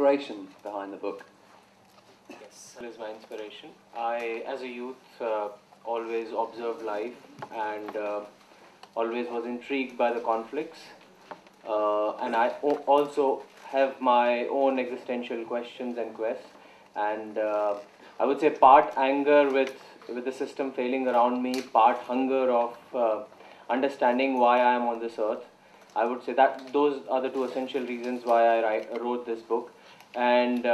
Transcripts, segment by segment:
inspiration behind the book? Yes, that is my inspiration. I, as a youth, always observed life and always was intrigued by the conflicts. And I also have my own existential questions and quests. And I would say part anger with the system failing around me, part hunger of understanding why I am on this earth. I would say that those are the two essential reasons why I wrote this book. And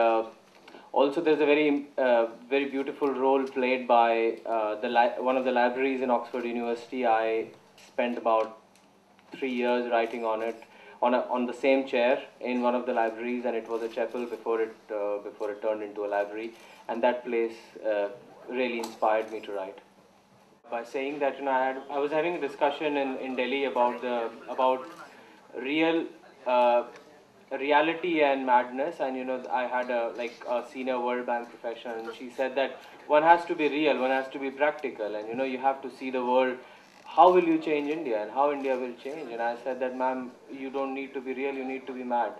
also, there's a very beautiful role played by one of the libraries in Oxford University. I spent about 3 years writing on it, on the same chair in one of the libraries, and it was a chapel before it turned into a library, and that place really inspired me to write. By saying that, I was having a discussion in Delhi about real reality and madness, and I had a senior World Bank professional, and she said that one has to be real, one has to be practical, and you have to see the world. How will you change India, and how India will change? And I said that, ma'am, you don't need to be real, you need to be mad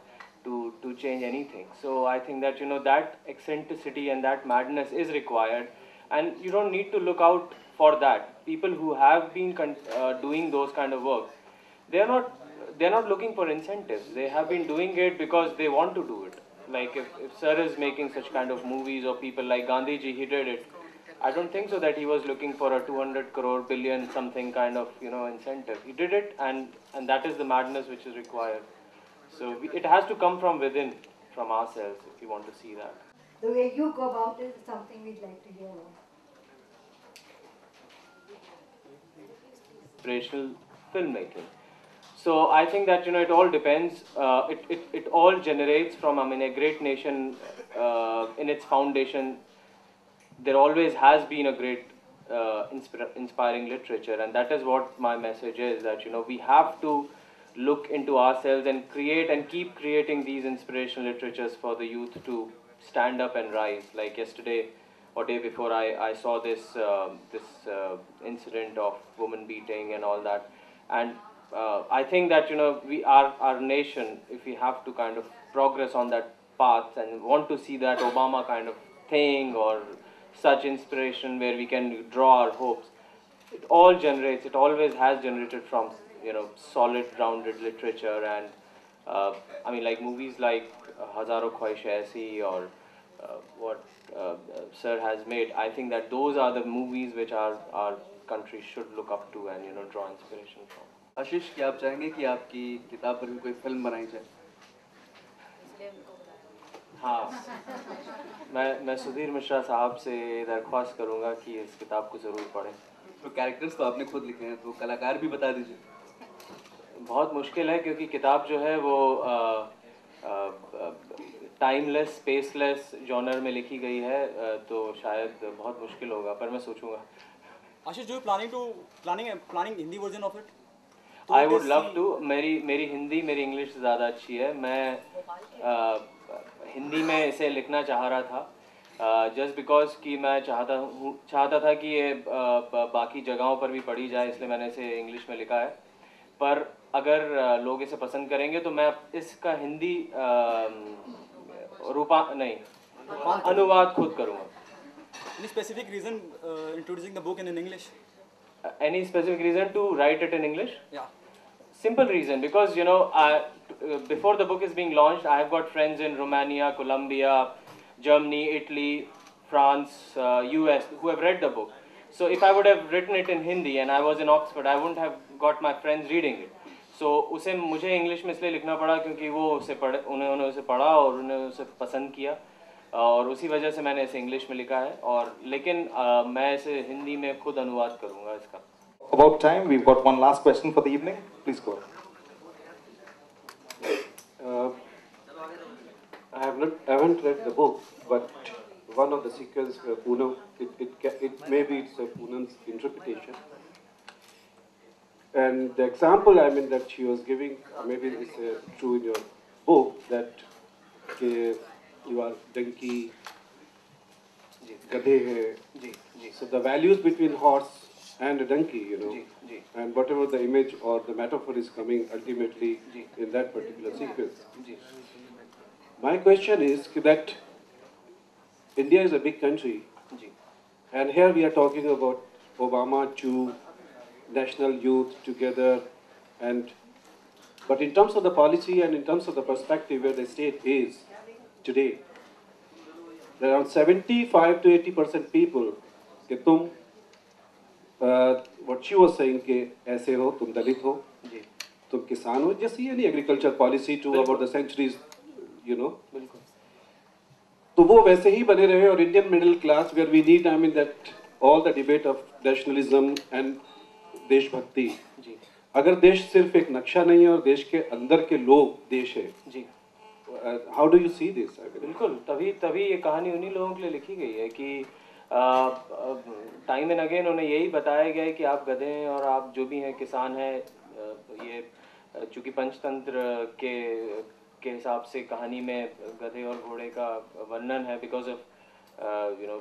to change anything. So I think that that eccentricity and that madness is required, and you don't need to look out for that. People who have been doing those kind of work, they're not they're not looking for incentives. They have been doing it because they want to do it. Like if Sir is making such kind of movies, or people like Gandhiji, he did it. I don't think so that he was looking for a 200 crore billion something kind of incentive. He did it, and that is the madness which is required. So it has to come from within, from ourselves, if you want to see that. The way you go about it is something we'd like to hear about. Inspirational filmmaking. So I think that it all depends. It all generates from, a great nation in its foundation. There always has been a great inspiring literature, and that is what my message is. That we have to look into ourselves and create and keep creating these inspirational literatures for the youth to stand up and rise. Like yesterday or day before, I saw this incident of woman beating and all that, and I think that we are our nation, if we have to kind of progress on that path and want to see that Obama kind of thing, or such inspiration where we can draw our hopes, it always has generated from solid grounded literature. And like movies like Hazaro Khwahish Aisi, or what Sir has made. I think that those are the movies which our country should look up to and draw inspiration from. आशीष, क्या आप चाहेंगे कि आपकी किताब पर भी कोई film बनाई जाए? हाँ, मैं सुधीर मिश्रा साहब से दरख्वास्त करूँगा कि इस किताब को ज़रूर पढ़ें। तो कैरेक्टर्स तो आपने खुद लिखे हैं, तो कलाकार भी बता दीजिए। बहुत मुश्किल है, क्योंकि किताब जो है वो टाइमलेस, स्पेसलेस जॉनर में लिखी गई है, तो शायद बहुत मुश्किल होगा, पर मैं सोचूंगा। आशीष, जो planning Hindi version of it? I would love to. मेरी हिंदी मेरी इंग्लिश से ज़्यादा अच्छी है। मैं हिंदी में इसे लिखना चाह रहा था, जस्ट बिकॉज कि मैं चाहता था कि ये बाकी जगहों पर भी पढ़ी जाए, इसलिए मैंने इसे इंग्लिश में लिखा है। पर अगर लोग इसे पसंद करेंगे तो मैं इसका हिंदी अनुवाद खुद करूँगा। Any specific reason introducing the book in English? Any specific reason to write it in English? Yeah. Simple reason, because before the book is being launched, I have got friends in Romania, Colombia, Germany, Italy, France, US who have read the book. So if I would have written it in Hindi and I was in Oxford, I wouldn't have got my friends reading it. So उसे मुझे English में इसलिए लिखना पड़ा क्योंकि उन्होंने उसे पढ़ा और उन्होंने उसे पसंद किया, और उसी वजह से मैंने इसे इंग्लिश में लिखा है। और लेकिन मैं इसे हिंदी में खुद अनुवाद करूँगा इसका। About time, we've got one last question for the evening. Please go. I haven't read the book, but one of the sequels, Poonam, maybe it's a Poonam's interpretation. And the example, that she was giving, maybe it's true in your book, that you are donkey, gadhe hai. So the values between horse and a donkey, and whatever the image or the metaphor is coming ultimately in that particular sequence. My question is that India is a big country, ji and here we are talking about Obama to national youth together, and but in terms of the policy and in terms of the perspective where the state is today, there are around 75 to 80% people कि तुम what she was saying कि ऐसे हो, तुम दलित हो, जी तुम किसान हो, जैसे any agriculture policy to about the centuries, you know. बिल्कुल तो वो वैसे ही बने रहे और Indian middle class where we need, I mean that all the debate of nationalism and देशभक्ति. जी अगर देश सिर्फ एक नक्शा नहीं है और देश के अंदर के लोग देश है, जी how do you see this? I mean, बिल्कुल तभी तभी ये कहानी उन्हीं लोगों के लिए लिखी गई है कि टाइम एंड अगेन उन्हें यही बताया गया है कि आप गधे हैं और आप जो भी हैं किसान हैं. ये चूंकि पंचतंत्र के हिसाब से कहानी में गधे और घोड़े का वर्णन है because of you know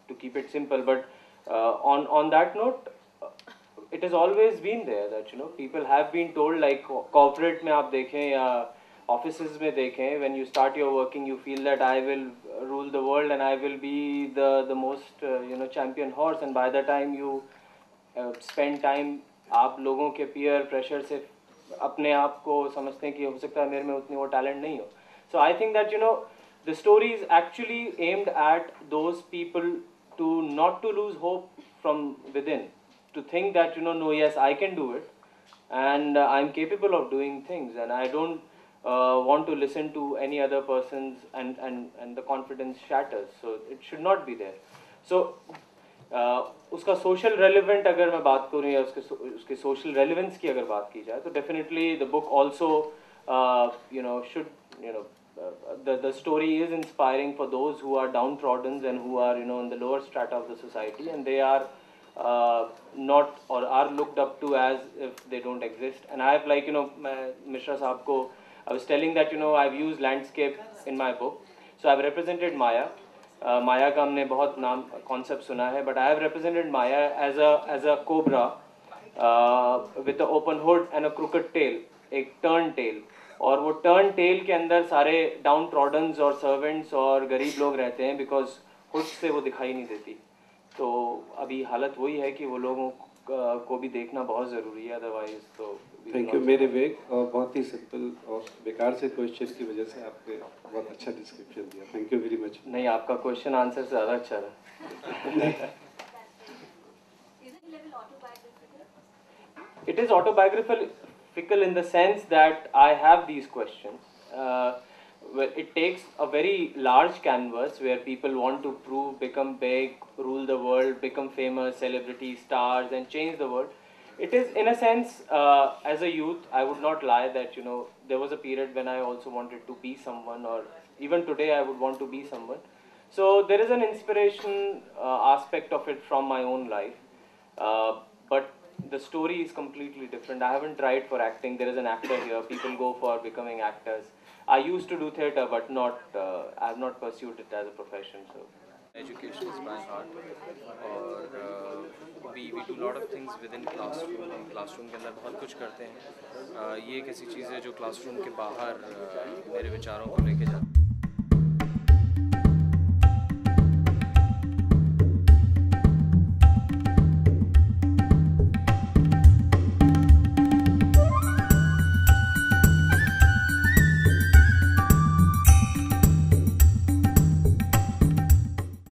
to keep it simple but on that note it has always been there that you know people have been told like corporate में आप देखें या offices में देखें when you start your working you feel that I will rule the world and I will be the most you know champion horse and by the time you spend time आप लोगों के peer pressure से अपने आप को समझते हैं कि हो सकता है मेरे में उतनी वो talent नहीं हो. So I think that you know the story is actually aimed at those people to not to lose hope from within. To think that you know no yes I can do it and I'm capable of doing things and I don't want to listen to any other person's and the confidence shatters so it should not be there. So उसका social relevant अगर मैं बात करूँ या उसके social relevance की अगर बात की जाए तो definitely the book also you know should you know the story is inspiring for those who are downtrodden and who are you know in the lower strata of the society and they are not or are looked up to as if they don't exist. And I have like you know Mishra Saab ko I was telling that you know I've used landscape in my book. So I've represented Maya. Maya का हमने बहुत नाम concept सुना है but I have represented Maya as a cobra with an open hood and a crooked tail, एक turn tail. और वो turn tail के अंदर सारे downtrodden और servants और गरीब लोग रहते हैं because खुद से वो दिखाई नहीं देती. तो अभी हालत वही है कि वो लोगों को भी देखना बहुत ज़रूरी है अदरवाइज तो. थैंक यू मेरे वेग और बहुत ही सिंपल और बेकार से क्वेश्चन की वजह से आपने बहुत अच्छा डिस्क्रिप्शन दिया. Thank you very much. नहीं आपका क्वेश्चन आंसर से ज़्यादा अच्छा रहा. It is autobiographical in the sense that I have these questions. Well, it takes a very large canvas where people want to prove, become big, rule the world, become famous, celebrities, stars, and change the world. It is, in a sense, as a youth, I would not lie that, you know, there was a period when I also wanted to be someone, or even today I would want to be someone. So there is an inspiration aspect of it from my own life. But the story is completely different. I haven't tried for acting. There is an actor here. People go for becoming actors. I used to do theatre, but not. I have not pursued it as a profession. So, education is my heart, और we do lot of things within classroom. हम classroom के अंदर बहुत कुछ करते हैं. ये एक ऐसी चीज़ है जो classroom के बाहर मेरे विचारों को लेके जाती है.